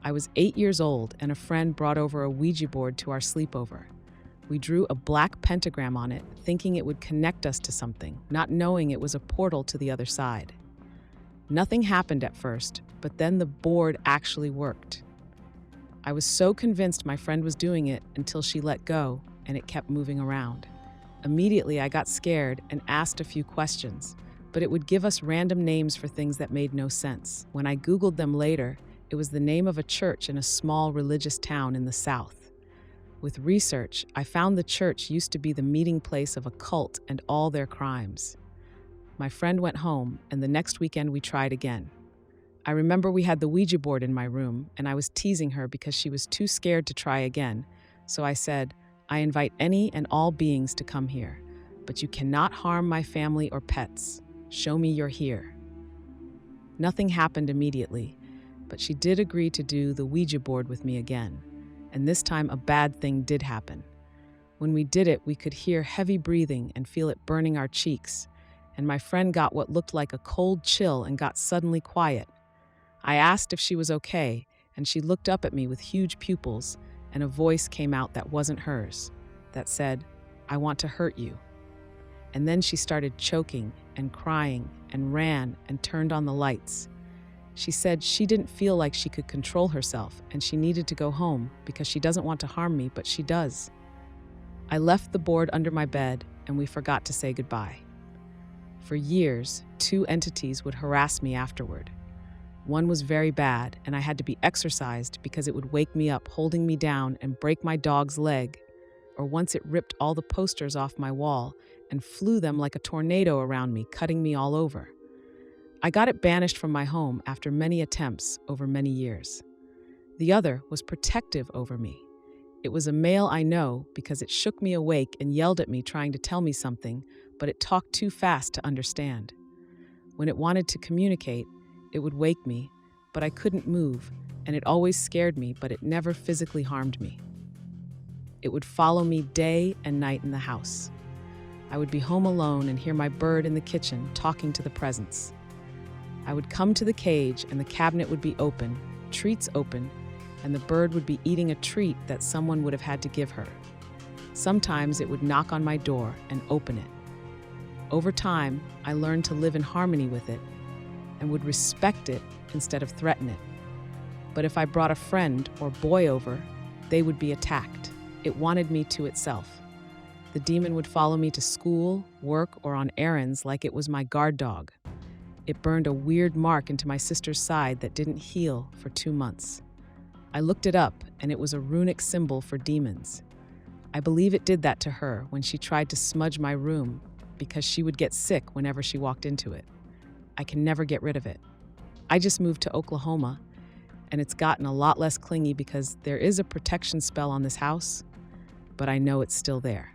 I was 8 years old, and a friend brought over a Ouija board to our sleepover. We drew a black pentagram on it, thinking it would connect us to something, not knowing it was a portal to the other side. Nothing happened at first, but then the board actually worked. I was so convinced my friend was doing it until she let go, and it kept moving around. Immediately, I got scared and asked a few questions, but it would give us random names for things that made no sense. When I Googled them later, it was the name of a church in a small religious town in the South. With research, I found the church used to be the meeting place of a cult and all their crimes. My friend went home, and the next weekend we tried again. I remember we had the Ouija board in my room, and I was teasing her because she was too scared to try again. So I said, "I invite any and all beings to come here, but you cannot harm my family or pets. Show me you're here." Nothing happened immediately, but she did agree to do the Ouija board with me again. And this time a bad thing did happen. When we did it, we could hear heavy breathing and feel it burning our cheeks, and my friend got what looked like a cold chill and got suddenly quiet. I asked if she was okay, and she looked up at me with huge pupils, and a voice came out that wasn't hers, that said, "I want to hurt you." And then she started choking and crying and ran and turned on the lights. She said she didn't feel like she could control herself and she needed to go home because she doesn't want to harm me, but she does. I left the board under my bed and we forgot to say goodbye. For years, 2 entities would harass me afterward. One was very bad, and I had to be exorcised because it would wake me up holding me down and break my dog's leg, or once it ripped all the posters off my wall and flew them like a tornado around me, cutting me all over. I got it banished from my home after many attempts over many years. The other was protective over me. It was a male I know because it shook me awake and yelled at me trying to tell me something, but it talked too fast to understand. When it wanted to communicate, it would wake me, but I couldn't move, and it always scared me, but it never physically harmed me. It would follow me day and night in the house. I would be home alone and hear my bird in the kitchen talking to the presents. I would come to the cage and the cabinet would be open, treats open, and the bird would be eating a treat that someone would have had to give her. Sometimes it would knock on my door and open it. Over time, I learned to live in harmony with it and would respect it instead of threaten it. But if I brought a friend or boy over, they would be attacked. It wanted me to itself. The demon would follow me to school, work, or on errands like it was my guard dog. It burned a weird mark into my sister's side that didn't heal for 2 months. I looked it up, and it was a runic symbol for demons. I believe it did that to her when she tried to smudge my room because she would get sick whenever she walked into it. I can never get rid of it. I just moved to Oklahoma, and it's gotten a lot less clingy because there is a protection spell on this house, but I know it's still there.